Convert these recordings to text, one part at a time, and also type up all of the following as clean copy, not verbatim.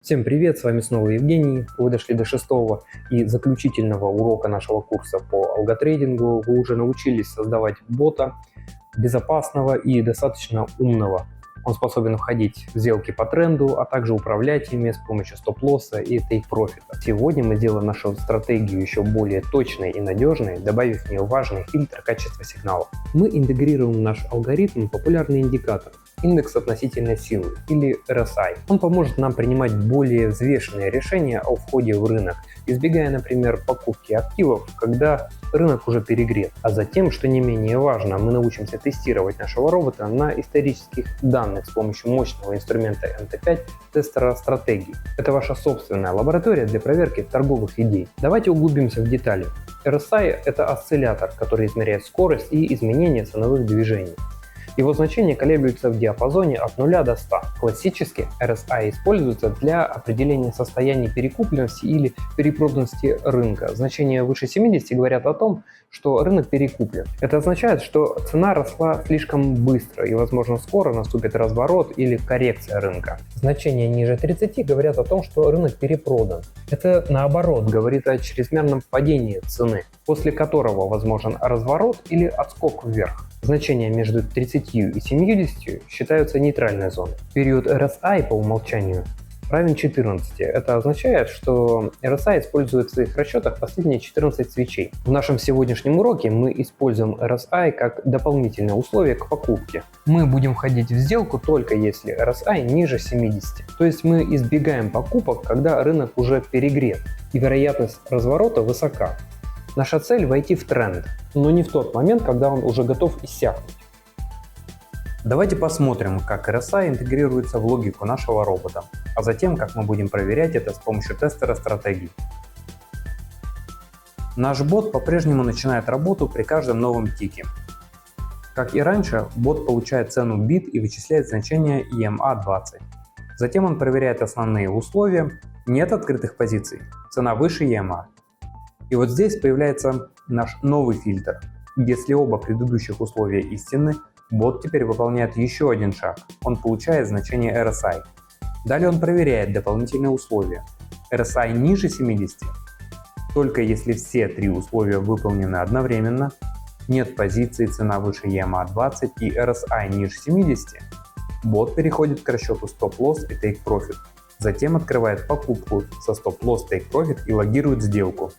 Всем привет, с вами снова Евгений. Вы дошли до шестого и заключительного урока нашего курса по алготрейдингу. Вы уже научились создавать бота безопасного и достаточно умного. Он способен входить в сделки по тренду, а также управлять ими с помощью стоп-лосса и тейк-профита. Сегодня мы сделаем нашу стратегию еще более точной и надежной, добавив в нее важный фильтр качества сигналов. Мы интегрируем в наш алгоритм популярный индикатор — индекс относительной силы, или RSI. Он поможет нам принимать более взвешенные решения о входе в рынок, избегая, например, покупки активов, когда рынок уже перегрет. А затем, что не менее важно, мы научимся тестировать нашего робота на исторических данных с помощью мощного инструмента MT5 тестера стратегий. Это ваша собственная лаборатория для проверки торговых идей. Давайте углубимся в детали. RSI — это осциллятор, который измеряет скорость и изменения ценовых движений. Его значение колеблется в диапазоне от 0 до 100. Классически RSI используется для определения состояния перекупленности или перепроданности рынка. Значения выше 70 говорят о том, что рынок перекуплен. Это означает, что цена росла слишком быстро и, возможно, скоро наступит разворот или коррекция рынка. Значения ниже 30 говорят о том, что рынок перепродан. Это, наоборот, говорит о чрезмерном падении цены, после которого возможен разворот или отскок вверх. Значения между 30 и 70 считаются нейтральной зоной. Период RSI по умолчанию равен 14. Это означает, что RSI использует в своих расчетах последние 14 свечей. В нашем сегодняшнем уроке мы используем RSI как дополнительное условие к покупке. Мы будем входить в сделку только если RSI ниже 70. То есть мы избегаем покупок, когда рынок уже перегрет и вероятность разворота высока. Наша цель — войти в тренд, но не в тот момент, когда он уже готов иссякнуть. Давайте посмотрим, как RSI интегрируется в логику нашего робота, а затем, как мы будем проверять это с помощью тестера стратегий. Наш бот по-прежнему начинает работу при каждом новом тике. Как и раньше, бот получает цену бит и вычисляет значение EMA20. Затем он проверяет основные условия, нет открытых позиций, цена выше EMA. И вот здесь появляется наш новый фильтр. Если оба предыдущих условия истинны, бот теперь выполняет еще один шаг. Он получает значение RSI. Далее он проверяет дополнительные условия. RSI ниже 70. Только если все три условия выполнены одновременно, нет позиции, цена выше EMA20 и RSI ниже 70, бот переходит к расчету стоп-лосс и тейк-профит. Затем открывает покупку со стоп-лосс, тейк-профит и логирует сделку.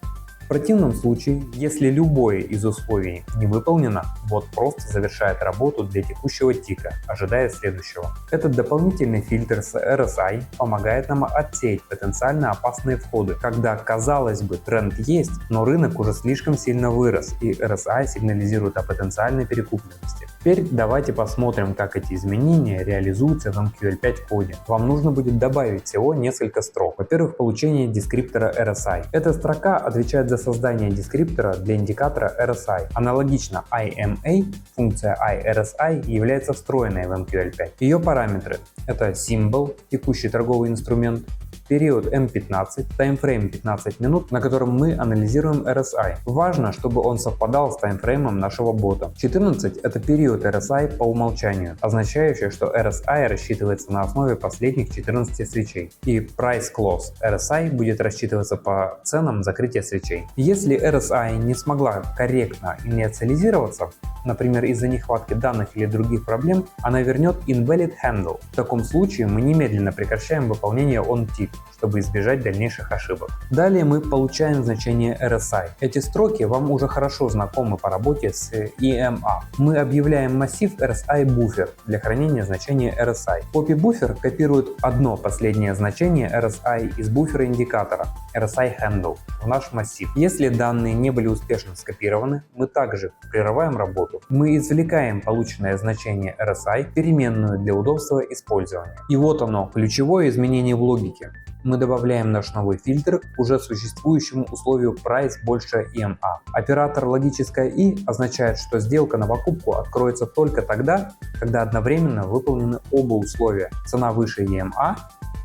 В противном случае, если любое из условий не выполнено, бот просто завершает работу для текущего тика, ожидая следующего. Этот дополнительный фильтр с RSI помогает нам отсеять потенциально опасные входы, когда, казалось бы, тренд есть, но рынок уже слишком сильно вырос и RSI сигнализирует о потенциальной перекупленности. Теперь давайте посмотрим, как эти изменения реализуются в MQL5 коде. Вам нужно будет добавить всего несколько строк. Во-первых, получение дескриптора RSI. Эта строка отвечает за создание дескриптора для индикатора RSI. Аналогично IMA, функция iRSI является встроенной в MQL5. Ее параметры — это symbol, текущий торговый инструмент, период M15, таймфрейм 15 минут, на котором мы анализируем RSI. Важно, чтобы он совпадал с таймфреймом нашего бота. 14 — это период RSI по умолчанию, означающий, что RSI рассчитывается на основе последних 14 свечей. И Price Close RSI будет рассчитываться по ценам закрытия свечей. Если RSI не смогла корректно инициализироваться, например, из-за нехватки данных или других проблем, она вернет Invalid Handle. В таком случае мы немедленно прекращаем выполнение on-tick, чтобы избежать дальнейших ошибок. Далее мы получаем значение RSI. Эти строки вам уже хорошо знакомы по работе с EMA. Мы объявляем массив RSI Buffer для хранения значения RSI. Copy Buffer копирует одно последнее значение RSI из буфера индикатора RSI Handle в наш массив. Если данные не были успешно скопированы, мы также прерываем работу. Мы извлекаем полученное значение RSI, переменную для удобства использования. И вот оно, ключевое изменение в логике. Мы добавляем наш новый фильтр к уже существующему условию Price больше EMA. Оператор логическое И означает, что сделка на покупку откроется только тогда, когда одновременно выполнены оба условия: цена выше EMA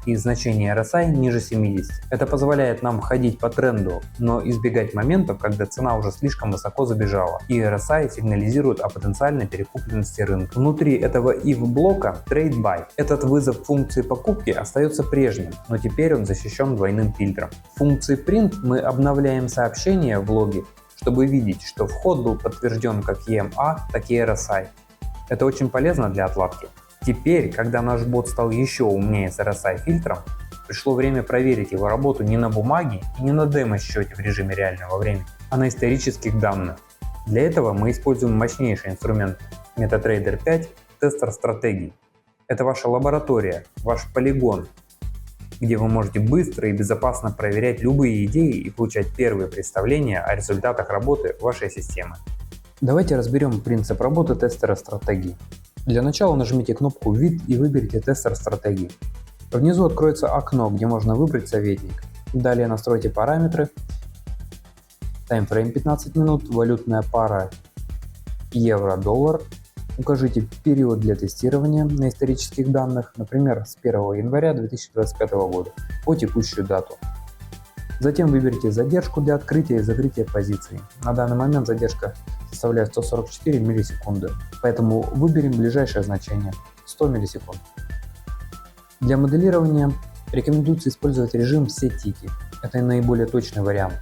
и значение RSI ниже 70. Это позволяет нам ходить по тренду, но избегать моментов, когда цена уже слишком высоко забежала, и RSI сигнализирует о потенциальной перекупленности рынка. Внутри этого if блока Trade By. Этот вызов функции покупки остается прежним, но теперь он защищен двойным фильтром. В функции Print мы обновляем сообщение в логе, чтобы видеть, что вход был подтвержден как EMA, так и RSI. Это очень полезно для отладки. Теперь, когда наш бот стал еще умнее с RSI фильтром, пришло время проверить его работу не на бумаге и не на демо-счете в режиме реального времени, а на исторических данных. Для этого мы используем мощнейший инструмент MetaTrader 5 тестер стратегий. Это ваша лаборатория, ваш полигон, где вы можете быстро и безопасно проверять любые идеи и получать первые представления о результатах работы вашей системы. Давайте разберем принцип работы тестера стратегий. Для начала нажмите кнопку «Вид» и выберите тестер стратегий. Внизу откроется окно, где можно выбрать советник. Далее настройте параметры. Таймфрейм 15 минут, валютная пара евро-доллар. Укажите период для тестирования на исторических данных, например, с 1 января 2025 года по текущую дату. Затем выберите задержку для открытия и закрытия позиций. На данный момент задержка составляет 144 миллисекунды, поэтому выберем ближайшее значение – 100 миллисекунд. Для моделирования рекомендуется использовать режим «Все тики». Это наиболее точный вариант.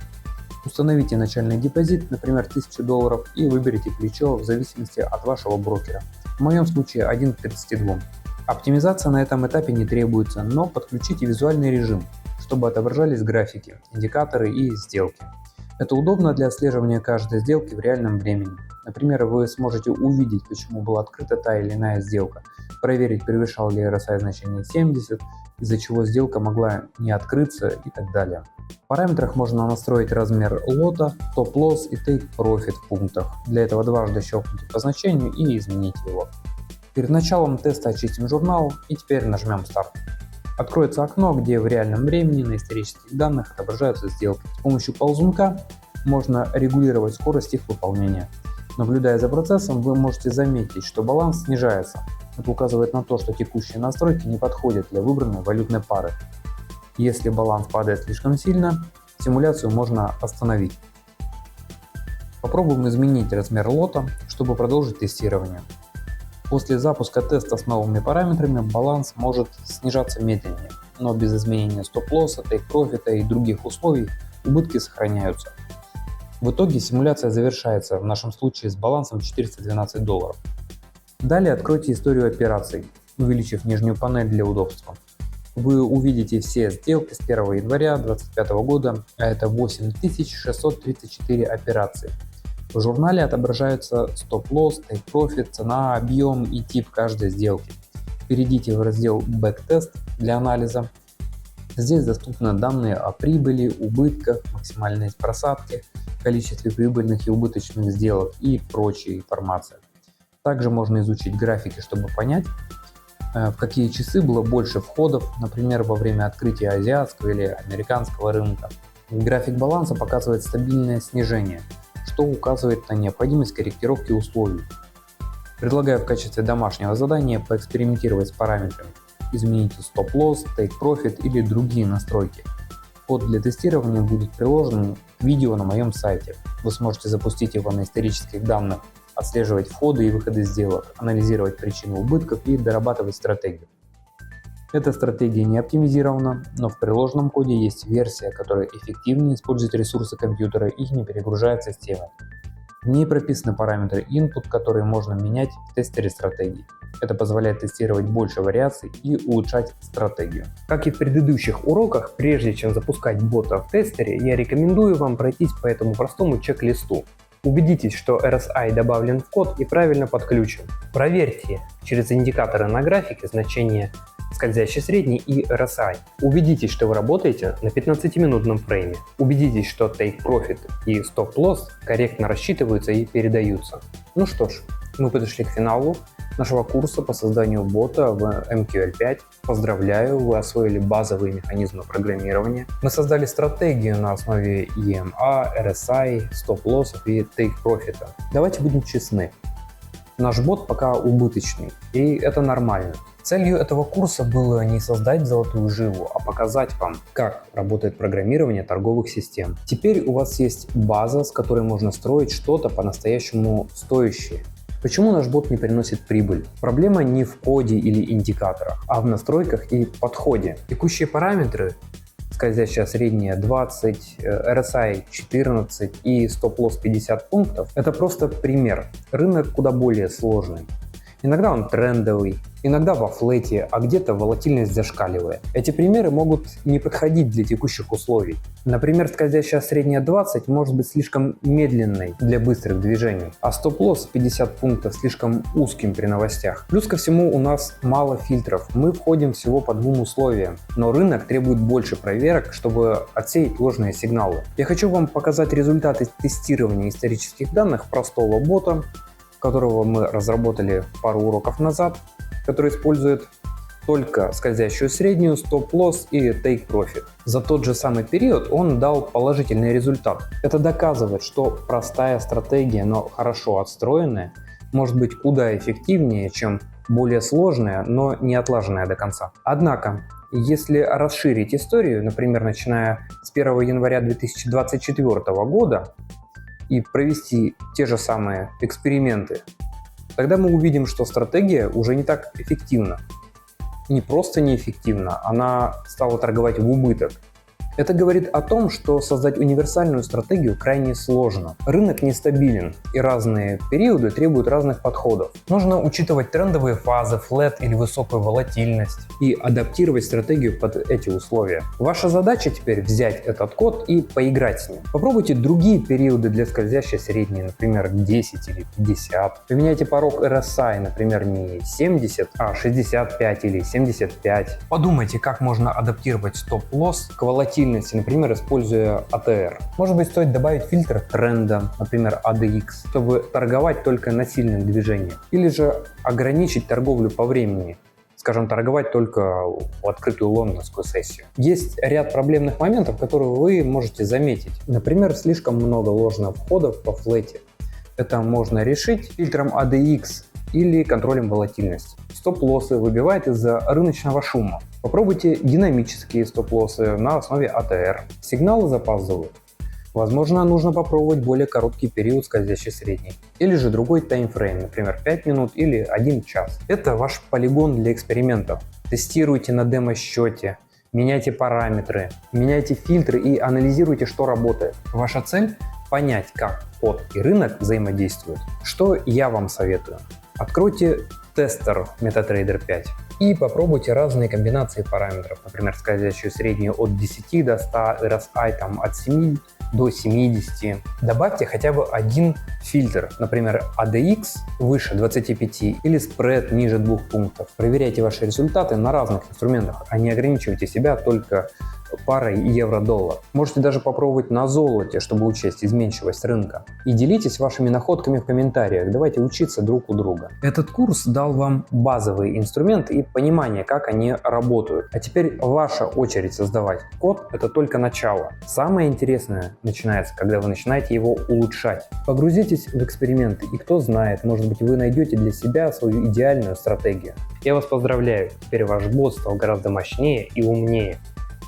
Установите начальный депозит, например, $1000, и выберите плечо в зависимости от вашего брокера. В моем случае 1 к 32. Оптимизация на этом этапе не требуется, но подключите визуальный режим, чтобы отображались графики, индикаторы и сделки. Это удобно для отслеживания каждой сделки в реальном времени. Например, вы сможете увидеть, почему была открыта та или иная сделка, проверить, превышал ли RSI значение 70, из-за чего сделка могла не открыться и так далее. В параметрах можно настроить размер лота, стоп-лосс и take-profit в пунктах. Для этого дважды щелкните по значению и измените его. Перед началом теста очистим журнал и теперь нажмем старт. Откроется окно, где в реальном времени на исторических данных отображаются сделки. С помощью ползунка можно регулировать скорость их выполнения. Наблюдая за процессом, вы можете заметить, что баланс снижается. Это указывает на то, что текущие настройки не подходят для выбранной валютной пары. Если баланс падает слишком сильно, симуляцию можно остановить. Попробуем изменить размер лота, чтобы продолжить тестирование. После запуска теста с новыми параметрами баланс может снижаться медленнее, но без изменения стоп-лосса, тейк-профита и других условий убытки сохраняются. В итоге симуляция завершается, в нашем случае с балансом $412. Далее откройте историю операций, увеличив нижнюю панель для удобства. Вы увидите все сделки с 1 января 2025 года, а это 8634 операции. В журнале отображаются стоп-лосс, take-profit, цена, объем и тип каждой сделки. Перейдите в раздел «Backtest» для анализа. Здесь доступны данные о прибыли, убытках, максимальной просадке, количестве прибыльных и убыточных сделок и прочая информация. Также можно изучить графики, чтобы понять, в какие часы было больше входов, например, во время открытия азиатского или американского рынка. График баланса показывает стабильное снижение, что указывает на необходимость корректировки условий. Предлагаю в качестве домашнего задания поэкспериментировать с параметрами. Измените стоп-лосс, take-profit или другие настройки. Код для тестирования будет приложен к видео на моем сайте. Вы сможете запустить его на исторических данных, отслеживать входы и выходы сделок, анализировать причины убытков и дорабатывать стратегию. Эта стратегия не оптимизирована, но в приложенном коде есть версия, которая эффективнее использует ресурсы компьютера и не перегружает систему. В ней прописаны параметры input, которые можно менять в тестере стратегий. Это позволяет тестировать больше вариаций и улучшать стратегию. Как и в предыдущих уроках, прежде чем запускать бота в тестере, я рекомендую вам пройтись по этому простому чек-листу. Убедитесь, что RSI добавлен в код и правильно подключен. Проверьте через индикаторы на графике значения скользящий средний и RSI. Убедитесь, что вы работаете на 15-минутном фрейме. Убедитесь, что Take Profit и Stop Loss корректно рассчитываются и передаются. Ну что ж, мы подошли к финалу нашего курса по созданию бота в MQL5. Поздравляю, вы освоили базовые механизмы программирования. Мы создали стратегию на основе EMA, RSI, Stop Loss и Take Profit. Давайте будем честны. Наш бот пока убыточный, и это нормально. Целью этого курса было не создать золотую жилу, а показать вам, как работает программирование торговых систем. Теперь у вас есть база, с которой можно строить что-то по-настоящему стоящее. Почему наш бот не приносит прибыль? Проблема не в коде или индикаторах, а в настройках и подходе. Текущие параметры, скользящая средняя 20, RSI 14 и стоп-лосс 50 пунктов, это просто пример. Рынок куда более сложный. Иногда он трендовый, иногда во флете, а где-то волатильность зашкаливает. Эти примеры могут не подходить для текущих условий. Например, скользящая средняя 20 может быть слишком медленной для быстрых движений, а стоп-лосс 50 пунктов слишком узким при новостях. Плюс ко всему у нас мало фильтров, мы входим всего по двум условиям, но рынок требует больше проверок, чтобы отсеять ложные сигналы. Я хочу вам показать результаты тестирования исторических данных простого бота, которого мы разработали пару уроков назад, который использует только скользящую среднюю, стоп-лосс и take-profit. За тот же самый период он дал положительный результат. Это доказывает, что простая стратегия, но хорошо отстроенная, может быть куда эффективнее, чем более сложная, но не отлаженная до конца. Однако, если расширить историю, например, начиная с 1 января 2024 года, и провести те же самые эксперименты, тогда мы увидим, что стратегия уже не так эффективна. Не просто неэффективна, она стала торговать в убыток. Это говорит о том, что создать универсальную стратегию крайне сложно. Рынок нестабилен, и разные периоды требуют разных подходов. Нужно учитывать трендовые фазы, флэт или высокую волатильность и адаптировать стратегию под эти условия. Ваша задача теперь взять этот код и поиграть с ним. Попробуйте другие периоды для скользящей средней, например, 10 или 50. Поменяйте порог RSI, например, не 70, а 65 или 75. Подумайте, как можно адаптировать стоп-лосс к волатильности, например, используя ATR. Может быть, стоит добавить фильтр тренда, например, ADX, чтобы торговать только на сильном движении. Или же ограничить торговлю по времени, скажем, торговать только в открытую лондонскую сессию. Есть ряд проблемных моментов, которые вы можете заметить. Например, слишком много ложных входов по флете. Это можно решить фильтром ADX или контролем волатильности. Стоп-лоссы выбивает из-за рыночного шума. Попробуйте динамические стоп-лоссы на основе ATR. Сигналы запаздывают. Возможно, нужно попробовать более короткий период скользящей средней. Или же другой таймфрейм, например, 5 минут или 1 час. Это ваш полигон для экспериментов. Тестируйте на демо-счете, меняйте параметры, меняйте фильтры и анализируйте, что работает. Ваша цель – понять, как код и рынок взаимодействуют. Что я вам советую? Откройте тестер MetaTrader 5 и попробуйте разные комбинации параметров, например, скользящую среднюю от 10 до 100, RSI от 7 до 70. Добавьте хотя бы один фильтр, например, ADX выше 25 или спред ниже 2 пунктов. Проверяйте ваши результаты на разных инструментах, а не ограничивайте себя только парой евро-доллар. Можете даже попробовать на золоте, чтобы учесть изменчивость рынка. И делитесь вашими находками в комментариях. Давайте учиться друг у друга. Этот курс дал вам базовые инструменты и понимание, как они работают. А теперь ваша очередь создавать. Код — это только начало. Самое интересное начинается, когда вы начинаете его улучшать. Погрузитесь в эксперименты, и кто знает, может быть, вы найдете для себя свою идеальную стратегию. Я вас поздравляю, теперь ваш бот стал гораздо мощнее и умнее.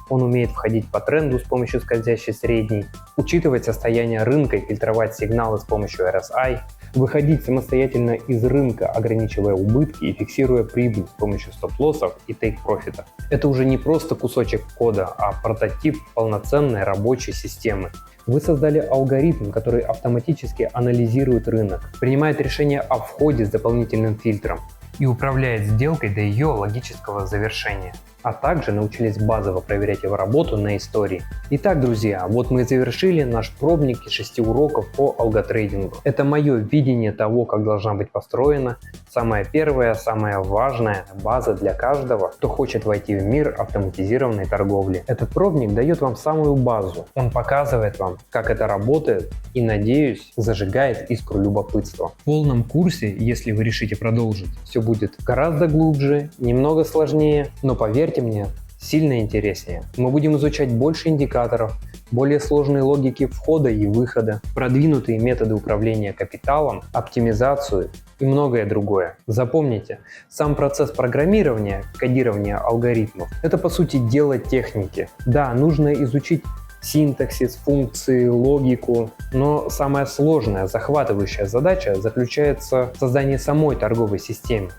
Он умеет входить по тренду с помощью скользящей средней, учитывать состояние рынка и фильтровать сигналы с помощью RSI, выходить самостоятельно из рынка, ограничивая убытки и фиксируя прибыль с помощью стоп-лоссов и take-профита. Это уже не просто кусочек кода, а прототип полноценной рабочей системы. Вы создали алгоритм, который автоматически анализирует рынок, принимает решение о входе с дополнительным фильтром и управляет сделкой до ее логического завершения. А также научились базово проверять его работу на истории. Итак, друзья, вот мы и завершили наш пробник из 6 уроков по алготрейдингу. Это мое видение того, как должна быть построена самая первая, самая важная база для каждого, кто хочет войти в мир автоматизированной торговли. Этот пробник дает вам самую базу. Он показывает вам, как это работает и, надеюсь, зажигает искру любопытства. В полном курсе, если вы решите продолжить, все будет гораздо глубже, немного сложнее, но поверьте мне, сильно интереснее. Мы будем изучать больше индикаторов, более сложные логики входа и выхода, продвинутые методы управления капиталом, оптимизацию и многое другое. Запомните, сам процесс программирования, кодирования алгоритмов – это по сути дело техники. Да, нужно изучить синтаксис, функции, логику, но самая сложная, захватывающая задача заключается в создании самой торговой системы,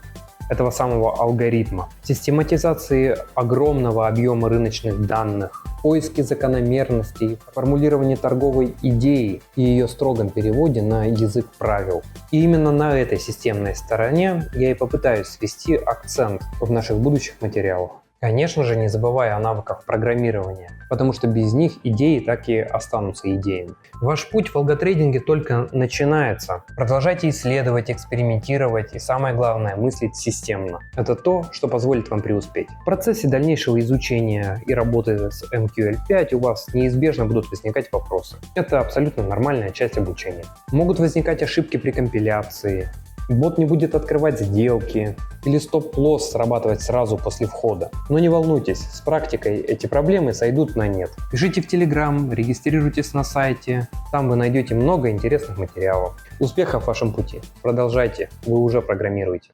этого самого алгоритма, систематизации огромного объема рыночных данных, поиске закономерностей, формулировании торговой идеи и ее строгом переводе на язык правил. И именно на этой системной стороне я и попытаюсь свести акцент в наших будущих материалах. Конечно же, не забывая о навыках программирования, потому что без них идеи так и останутся идеями. Ваш путь в алготрейдинге только начинается. Продолжайте исследовать, экспериментировать и, самое главное, мыслить системно. Это то, что позволит вам преуспеть. В процессе дальнейшего изучения и работы с MQL5 у вас неизбежно будут возникать вопросы. Это абсолютно нормальная часть обучения. Могут возникать ошибки при компиляции, бот не будет открывать сделки или стоп-лосс срабатывать сразу после входа. Но не волнуйтесь, с практикой эти проблемы сойдут на нет. Пишите в Telegram, регистрируйтесь на сайте, там вы найдете много интересных материалов. Успехов в вашем пути, продолжайте, вы уже программируете.